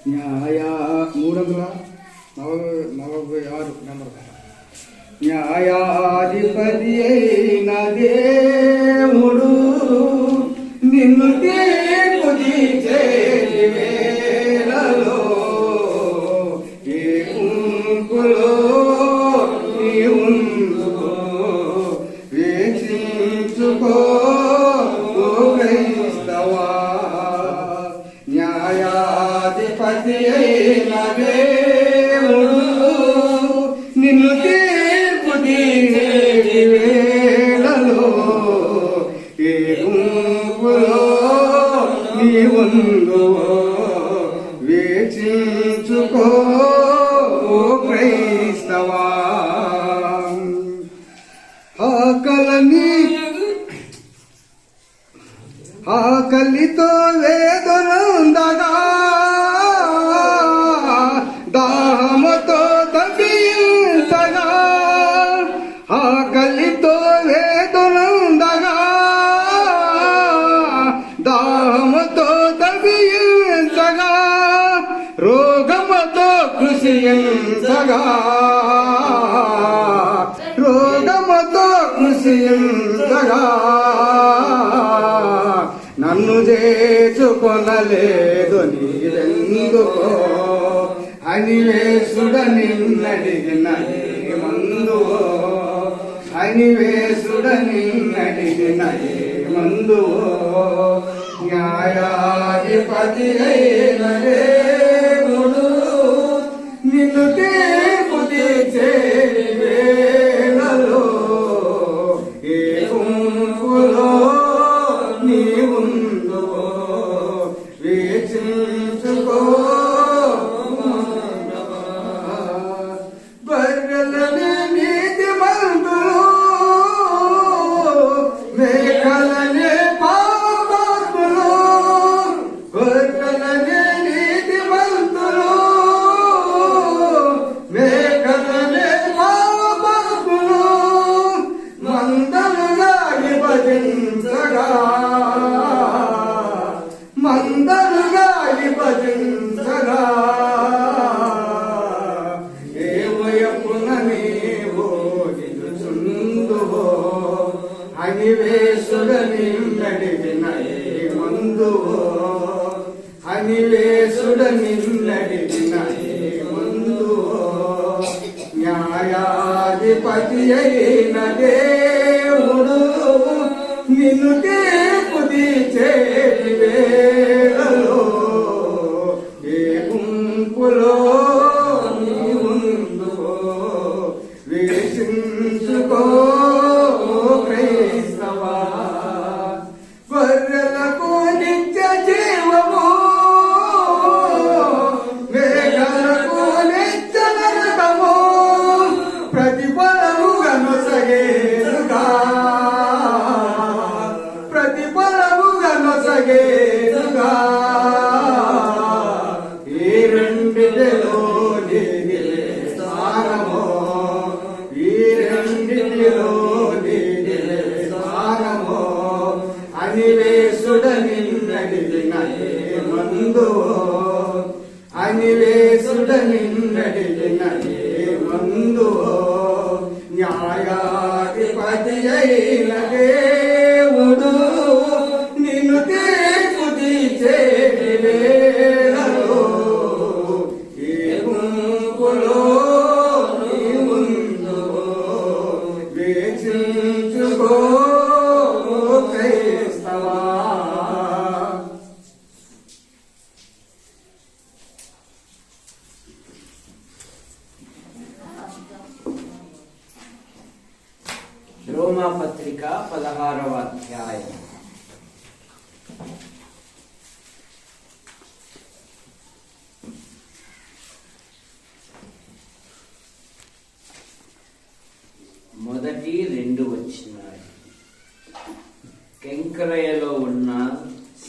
346 number. న్యాయాధిపతి అయిన దేవుడు నిన్ను తీర్పు తీర్చే వేళలో ఏ గుంపులో నీ ఉందుకో వీక్షించుకో క్రైస్తవా. న్యాయాధిపతి అయిన దేవుడు నిన్ను తీర్పు తీర్చే వేళలో ఏ గుంపులో నీ ఉందుకో వీక్షించుకో క్రైస్తవా. ఆకలితో వేదనందగా దాహముతో తప్పించగా ఆకలితో వేదనందగా దాహముతో తప్పించగా రోగముతో కృషించగా రోగముతో కృషించగా నన్ను చేసుకొనలేదు నీవెందుకో అనివేశుడ నిన్నడిగిన మందువో అనివేశుడ నిన్నడిగిన మందువో. న్యాయాధిపతి అయిన దేవుడు నిన్ను తీర్పు తీర్చే వేళలో ఏ గుంపులో నీ ఉందుకో వీక్షించుకో. బర్రెలనే నీతిమంతులు మేకలనే పాపాత్ములు గొర్రెలనే నీతిమంతులు మేకలనే పాపాత్ములు మందలుగా విభజించగా మందలుగా విభజించగా ఏ వైపున నీవో నిలుచుందువో అనివేశుడ నిన్నడిగిన మందువో అనివేశుడ నిన్నడిగిన మందువో. న్యాయాధిపతి అయిన దేవుడు నిన్ను తీర్పు తీర్చే వేళలో ఏ గుంపులో నీ ఉందుకో వీక్షించుకో క్రైస్తవా. గొర్రెలకు నిత్య జీవము మేఘలకు నిత్య నరకము ప్రతిఫలముగా నొసగేరుగా ప్రతిఫలముగా నొసగేరుగా. ఈ రెండిటిలో నీదే సారమో ఈ రెండిటిలో నీదే సారమో అనివేశుడ నిన్నడిగిన మందువో అనివేశుడ నిన్నడిగిన మందువో. న్యాయాధిపతి అయిన దేవుడు నిన్ను తీర్పు తీర్చే వేళలో ఏ గుంపులో నీ ఉందుకో వీక్షించుకో క్రైస్తవా. రోమాపత్రిక 16వ అధ్యాయం. మొదటి 2 వచనాలు. కెంక్రయలో ఉన్న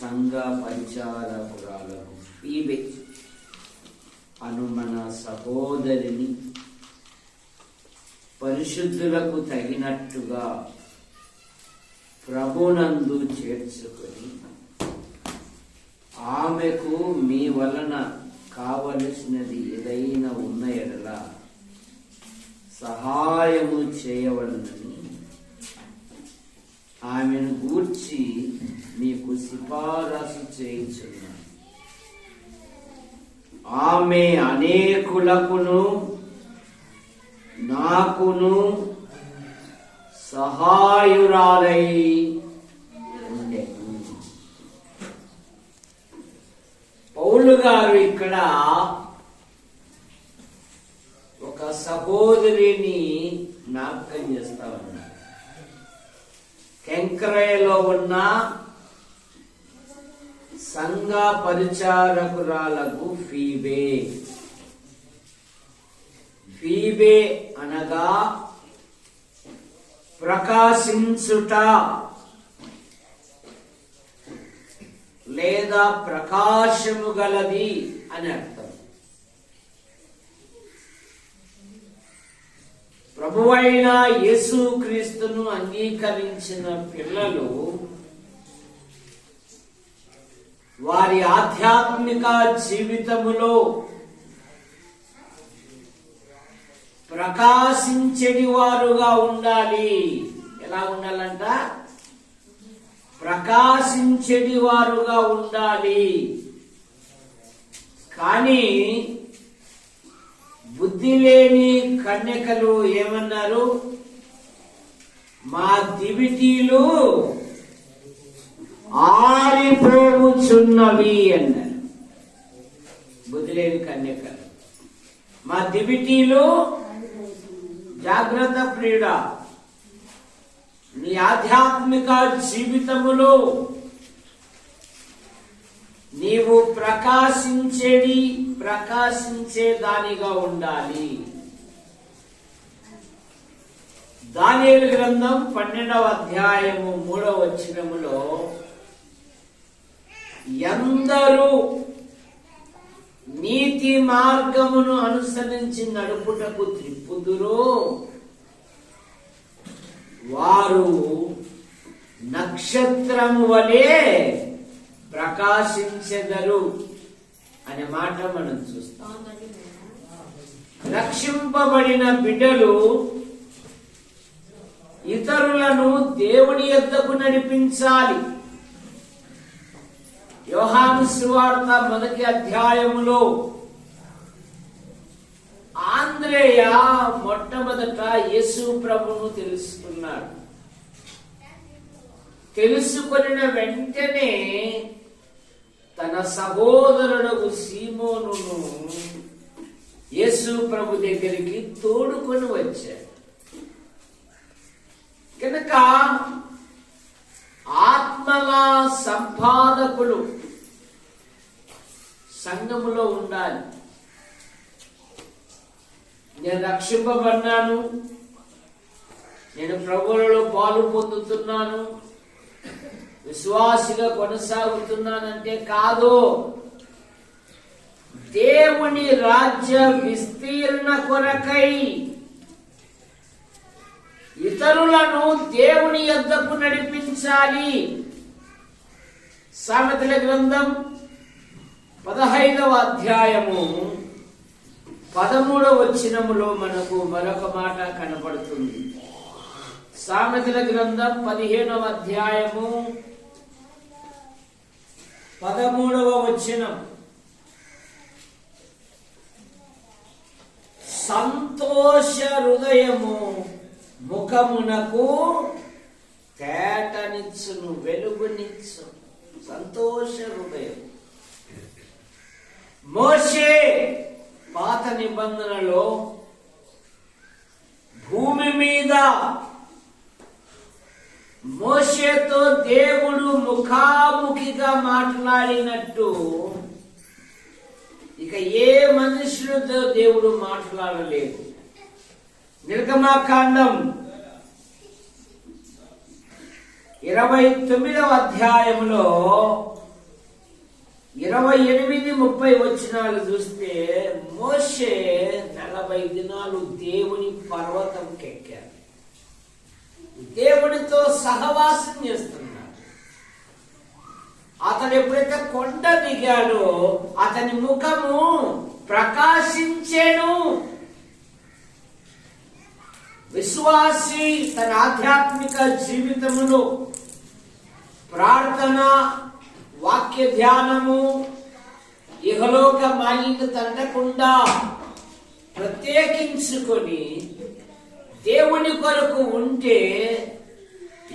సంఘ పరిచారకురాలకు ఫీబే అను మన సహోదరిని పరిశుద్ధులకు తగినట్టుగా ప్రభునందు చేర్చుకొని ఆమెకు మీ వలన కావలసినది ఏదైనా ఉన్న ఎడల సహాయము చేయవలనని ఆమెను గూర్చి మీకు సిఫారసు చేయించున్నాను. ఆమె అనేకులకును నాకును సహాయురాలై ఉండెను. పౌలు గారు ఇక్కడ ఒక సహోదరిని జ్ఞాపకం చేస్తా ఉన్నారు. కెంక్రయలో ఉన్న సంఘ పరిచారకురాలకు ఫీబే. ఫీబే అనగా ప్రకాశించుట లేదా ప్రకాశము గలది అని అర్థం. ప్రభువైన యేసుక్రీస్తును అంగీకరించిన పిల్లలు వారి ఆధ్యాత్మిక జీవితములో ప్రకాశించేది వారుగా ఉండాలి. ఎలా ఉండాలంట? ప్రకాశించేది వారుగా ఉండాలి. కానీ బుద్ధి లేని కన్యకలు ఏమన్నారు? మా దివిటీలు ఆరిపోవుచున్నవి అన్నారు. బుద్ధి లేని కన్యకలు. మా దివిటీలు, జాగ్రత్త ప్రియుడ, నీ ఆధ్యాత్మిక జీవితములో నీవు ప్రకాశించేదానిగా ఉండాలి. దానియేలు గ్రంథం 12వ అధ్యాయము 3వ వచనములో ఎందరూ నీతి మార్గమును అనుసరించి నడుపుటకు త్రిప్పుదురో వారు నక్షత్రము వలె ప్రకాశించెదరు అనే మాట మనం చూస్తాం. రక్షింపబడిన బిడ్డలు ఇతరులను దేవుని యొద్దకు నడిపించాలి. యోహాను సువార్త 1వ అధ్యాయములో ఆంద్రేయ మొట్టమొదట యేసు ప్రభువును తెలుసుకున్నాడు. తెలుసుకొనిన వెంటనే తన సహోదరుడు సీమోనును యేసు ప్రభు దగ్గరికి తోడుకొని వచ్చాడు. కనుక ఆత్మల సంపాదకులు సంఘములో ఉండాలి. నేను రక్షింపబడినాను, నేను ప్రభువులలో పాలు పొందుతున్నాను, విశ్వాసిగా కొనసాగుతున్నానంటే కాదు. దేవుని రాజ్య విస్తీర్ణ కొరకై ఇతరులను దేవుని యొద్దకు నడిపించాలి. సామెతల గ్రంథం 15వ అధ్యాయము 13వ వచనములో మనకు మరొక మాట కనపడుతుంది. సామెతల గ్రంథం 15వ అధ్యాయము 13వ వచనం, సంతోష హృదయము ముఖమునకు తేటనిచ్చును, వెలుగునిచ్చు. సంతోష హృదయం. మోషే పాత నిబంధనలో భూమి మీద మోషేతో దేవుడు ముఖాముఖిగా మాట్లాడినట్టు ఇక ఏ మనుషులతో దేవుడు మాట్లాడలేదు. నిర్గమకాండం 29వ అధ్యాయంలో 28-30 వచనాలు చూస్తే మోషే 40 దినాలు దేవుని పర్వతంకి ఎక్కాడు. దేవుడితో సహవాసం చేస్తున్నాడు. అతడు ఎప్పుడైతే కొండ దిగాడో అతని ముఖము ప్రకాశించెను. విశ్వాసి తన ఆధ్యాత్మిక జీవితములో ప్రార్థన, వాక్య ధ్యానము, ఇహలోక మాలిన్య తండకుండా ప్రత్యేకించుకొని దేవుని కొరకు ఉంటే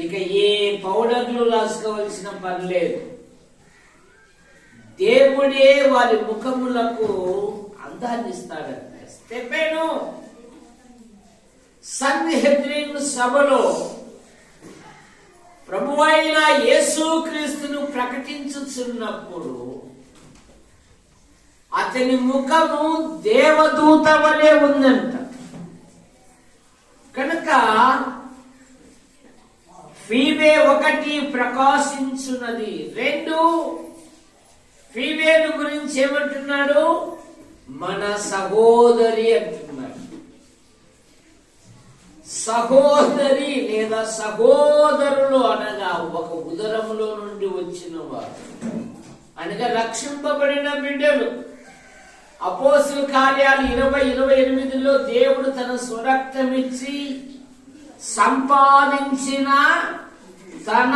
ఇక ఏ పౌడర్లు రాసుకోవాల్సిన పని లేదు. దేవుడే వారి ముఖములకు అందాన్ని ఇస్తాడంట. స్టెఫెను సన్హెద్రిన్ సభలో ప్రభువైన యేసుక్రీస్తును ప్రకటించుచున్నప్పుడు అతని ముఖము దేవదూత వలె ఉందంట. కనుక ఫీబే 1 ప్రకాశించున్నది. 2 ఫీబేను గురించి ఏమంటున్నాడు? మన సహోదరి అంటున్నాడు. సహోదరి లేదా సహోదరులు అనగా ఒక ఉదరములో నుండి వచ్చిన వారు అనగా రక్షింపబడిన బిడ్డలు. అపోస్తల కార్యాలు 20:28లో దేవుడు తన స్వరక్తమిచ్చి సంపాదించిన తన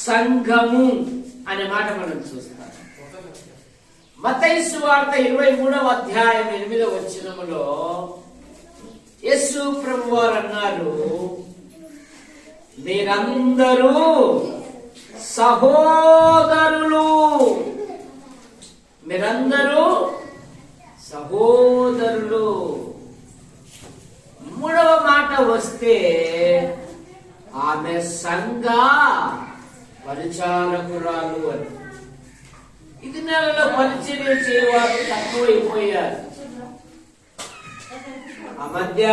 సంఘము అనే మాట మనం చూస్తాం. మత్తయి సువార్త 23:8 యేసు ప్రభువారు అన్నారు, మీరందరూ సహోదరులు. మీరందరూ సహోదరులు. 3వ మాట వస్తే ఆమె సంఘ పరిచారకురాలు అని. ఇది నెలలో పరిచర్య చేయవారు తక్కువైపోయారు. ఆ మధ్య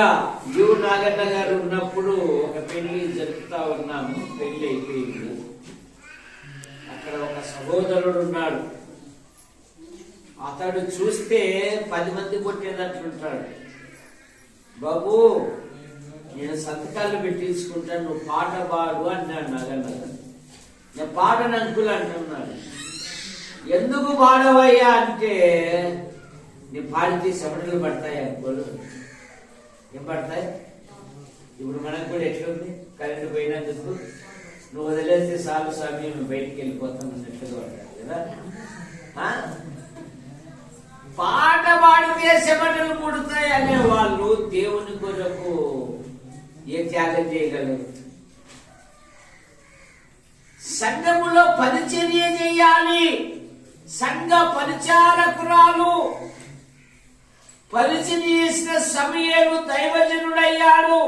యు నాగన్న గారు ఉన్నప్పుడు ఒక పెళ్లి జరుపుతా ఉన్నాము. పెళ్లి అయిపోయింది. అక్కడ ఒక సహోదరుడు ఉన్నాడు. అతడు చూస్తే 10 మంది కొట్టేటట్లుంటాడు. బాబు, నేను సంతకాలు పెట్టించుకుంటాను, నువ్వు పాట పాడు అన్నాడు నాగన్న గారు. నేను పాటను అంకులు అంటున్నాడు. ఎందుకు పాడవయ్యా అంటే, నేను పాడితే చెమటలు పడతాయి అంకులు. ఏం పడతాయి? ఇప్పుడు మనకు కూడా ఎట్లుంది, కరెంటు పోయినందుకు నువ్వు వదిలేస్తే చాలు స్వామి, మేము బయటికి వెళ్ళిపోతాం అన్నట్టుగా పడ్డాడు కదా. పాట పాడితే చెమటలు పుడతాయి అనే వాళ్ళు దేవుని కొరకు ఏ త్యాగం చేయగలరు? సంఘములో పరిచర్య చేయాలి. సంఘ పరిచారకురాలు. పరిచర్య చేసిన సమూయేలు దైవజనుడయ్యాడు.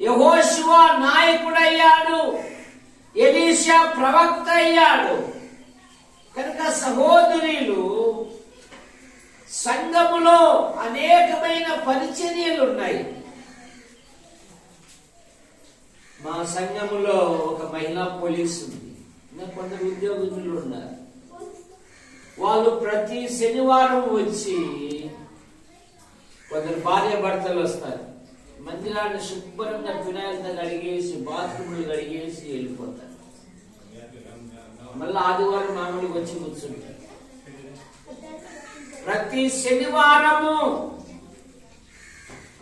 యెహోషువ నాయకుడయ్యాడు. ఎలీషా ప్రవక్త అయ్యాడు. కనుక సహోదరులు, సంఘములో అనేకమైన పరిచర్యలు ఉన్నాయి. మా సంఘములో ఒక మహిళా పోలీసు ఉంది. కొందరు ఉద్యోగులు ఉన్నారు. వాళ్ళు ప్రతి శనివారం వచ్చి, కొందరు భార్య భర్తలు వస్తారు, మందిరాన్ని శుభ్రంగా ఫినాయిల్తో కడిగేసి, బాత్రూములు కడిగేసి వెళ్ళిపోతారు. మళ్ళీ ఆదివారం మామూలుగా వచ్చి కూర్చుంటారు. ప్రతి శనివారము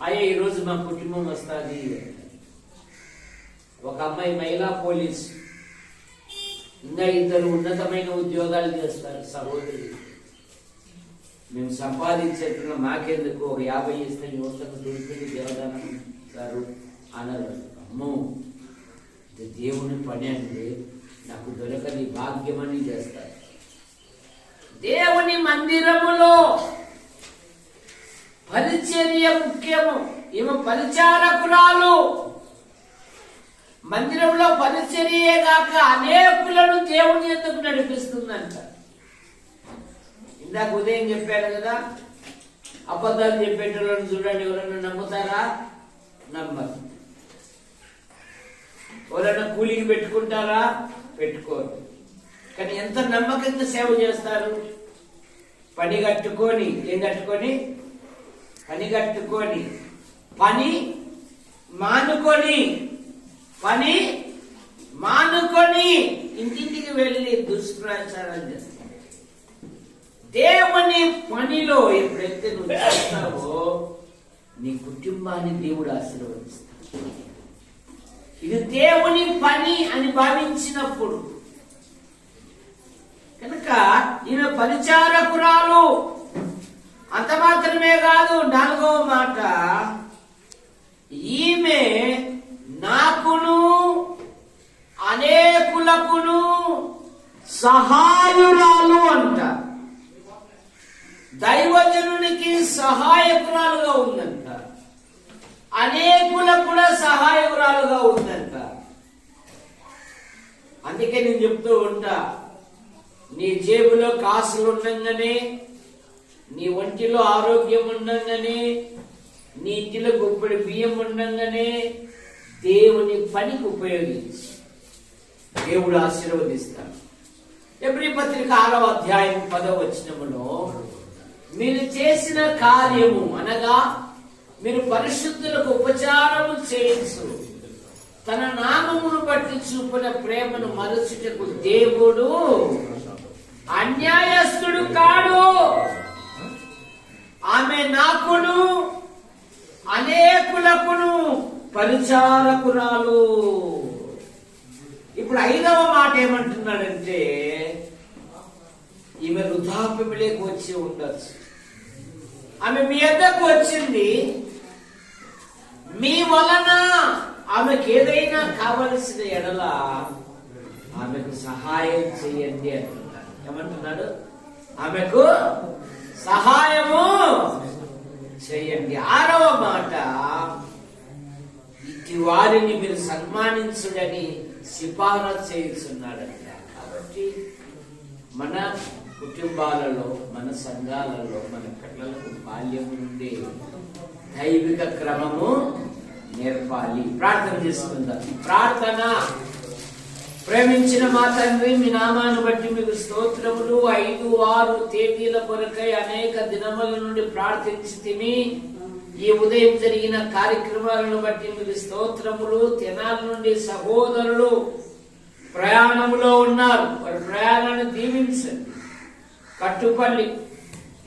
అయ్యే ఈరోజు మా కుటుంబం వస్తుంది. ఒక అమ్మాయి మహిళా పోలీస్, ఇంకా 2 ఉన్నతమైన ఉద్యోగాలు చేస్తారు సహోదరి. మేము సంపాదించేట్టున్నా మాకెందుకు, ఒక 50 ఇస్తే యువతకు దొరికింది దేవదానం గారు అన్నారు. అమ్మో, ఇది దేవుని పని అండి, నాకు దొరకని భాగ్యమని చేస్తారు. దేవుని మందిరములో పరిచర్య ముఖ్యము. ఈమె పరిచారకురాలు. మందిరంలో పరిచర్యే కాక అనేకులను దేవుని ఎందుకు నడిపిస్తుందంట. ఇందాక ఉదయం చెప్పాను కదా, అబద్ధాలు చెప్పేటోళ్ళని చూడండి, ఎవరన్నా నమ్ముతారా? నమ్మరు. ఎవరన్నా కూలికి పెట్టుకుంటారా? పెట్టుకోరు. కానీ ఎంత నమ్మకంగా సేవ చేస్తారు. పని కట్టుకొని, ఏం కట్టుకొని? పని కట్టుకొని, పని మానుకొని, పని మానుకొని ఇంటింటికి వెళ్ళి దుష్ప్రచారం చేస్తాం. దేవుని పనిలో ఎప్పుడైతే నువ్వు చేస్తావో నీ కుటుంబాన్ని దేవుడు ఆశీర్వదిస్తాడు. ఇది దేవుని పని అని భావించినప్పుడు కనుక ఈమె పరిచారకురాలు. అంత మాత్రమే కాదు, 4వ మాట, ఈమె నాకును అనేకులకును సహాయురాలు అంట. దైవజనునికి సహాయకురాలుగా ఉందంట, అనేకులకు కూడా సహాయకురాలుగా ఉందంట. అందుకే నేను చెప్తూ ఉంటా, నీ జేబులో కాసులు ఉండంగానే, నీ ఒంటిలో ఆరోగ్యం ఉండంగానే, నీ ఇంటిలో గుప్పెడు బియ్యం ఉండంగానే దేవుని పనికి ఉపయోగించి దేవుడు ఆశీర్వదిస్తాడు. ఎబ్రీ పత్రిక 6వ అధ్యాయం 10వ వచనములో, మీరు చేసిన కార్యము అనగా మీరు పరిశుద్ధులకు ఉపచారము చేయించు తన నామమును బట్టి చూపిన ప్రేమను మరచుటకు దేవుడు అన్యాయస్తుడు కాడు. ఆమె నాకును అనేకులకును పరిచారకురాలు. ఇప్పుడు 5వ మాట ఏమంటున్నాడంటే, ఈమె వృద్ధాప్యములోకి వచ్చి ఉండొచ్చు. ఆమె మీ వద్దకు వచ్చింది, మీ వలన ఆమెకు ఏదైనా కావలసిన ఎడల ఆమెకు సహాయం చేయండి అంటున్నాడు. ఏమంటున్నాడు? ఆమెకు సహాయము చేయండి. 6వ మాట, ఇటు వారిని మీరు సన్మానించుడని సిఫారసు చేస్తున్నాడంట. కాబట్టి మన కుటుంబాలలో, మన సంఘాలలో, మన పిల్లలకు బాల్యం నుండి దైవిక క్రమము నేర్పాలి. ప్రార్థన చేసుకుందాం. ప్రార్థన. ప్రేమించిన మా తండ్రి, మీ నామాన్ని బట్టి మీకు స్తోత్రములు. 5, 6 తేదీల కొరకై అనేక దినముల నుండి ప్రార్థించి తిని ఈ ఉదయం జరిగిన కార్యక్రమాలను బట్టి మీకు స్తోత్రములు. తెనాలి నుండి సహోదరులు ప్రయాణములో ఉన్నారు, వారి ప్రయాణాన్ని దీవించండి. కట్టుపల్లి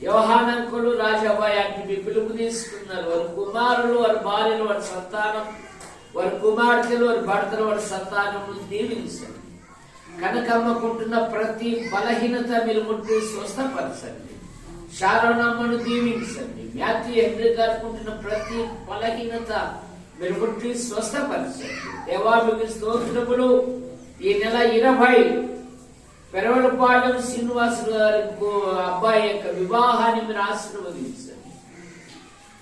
యోహానంకులు, రాజాబాయాన్ని మీ పిలుపు తీసుకున్నారు. వారి కుమారులు, వారి భార్యలు, వారి సంతానం, వారి కుమార్తెలు, వారి భర్తలు, వారి సంతానములు దీవించండి. కనకమ్మకుంటున్న ప్రతి బలహీనత మీరు ముట్టి స్వస్థపరచండి. శారోనమ్మను దీవించండి. మ్యాథ్యూ హెన్రీ గారుకుంటున్న ప్రతి బలహీనత మీరు ముట్టి స్వస్థపరచండి. దేవా మీకు స్తోత్రములు. ఈ నెల 20 పెరవలపాలెం శ్రీనివాసులు గారి అబ్బాయి యొక్క వివాహాన్ని మీరు ఆశీర్వదించండి.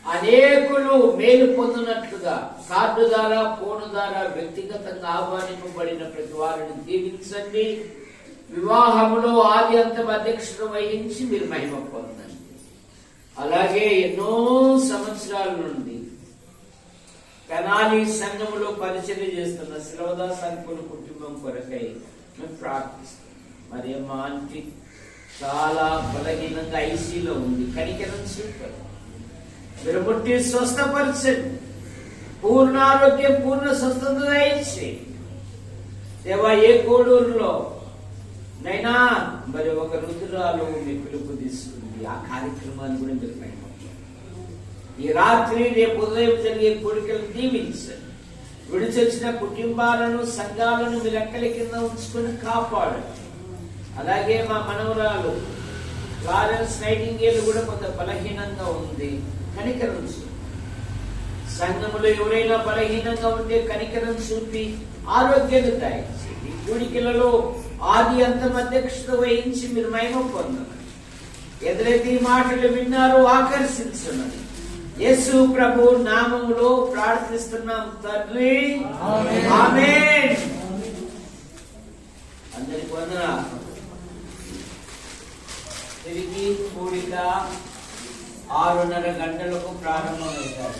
అనేకులు మేలు పొందినట్లుగా కార్డు ద్వారా, ఫోన్ ద్వారా వ్యక్తిగతంగా ఆహ్వానింపబడిన ప్రతి వారిని దీవించండి. వివాహములో ఆది అంతం అధ్యక్షత వహించి మీరు మహిమ పొందండి. అలాగే ఎన్నో సంవత్సరాల నుండి తెనాలి సంఘములో పరిచయం చేస్తున్న శిలవదాస్ అంకుల కుటుంబం కొరకై మేము ప్రార్థిస్తున్నాం. మరి మా ఆంటీ చాలా బలహీనంగా ఐసీలో ఉంది. కనికరం చూపారు. మీరు ముట్టి స్వస్థపరచండి. పూర్ణ ఆరోగ్యం, పూర్ణ స్వస్థత ఇచ్చి దేవా, ఏ కోడూరులో నైనా మరి ఒక రుద్రాలు మీ పిలుపు తీసుకుంది. ఆ కార్యక్రమాన్ని కూడా మీరు పైన ఈ రాత్రి, రేపు ఉదయం జరిగే కోరికలను దీవించండి. విడిచొచ్చిన కుటుంబాలను, సంఘాలను మీ రెక్కల కింద ఉంచుకొని కాపాడండి. అలాగే మా మనవరాలు ఫ్లారెన్స్ నైటింగేల్ కూడా కొంత బలహీనంగా ఉంది. కనికరం చూపి సంఘములో ఎవరైనా బలహీనంగా ఉంటే కనికరం చూపి ఆరోగ్యాన్ని దయచేయండి. కూడికలలో ఆది అంతం అధ్యక్షత వహించి మీరు మహిమ పొందమని, ఎదురైతే ఈ మాటలు విన్నారో ఆకర్షించమని యేసు ప్రభు నామములో ప్రార్థిస్తున్నాం తండ్రి. ఆమేన్. అందరికి వందనాలు. తిరిగి కూడిక 6:30 గంటలకు ప్రారంభమవుతారు.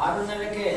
6:30కే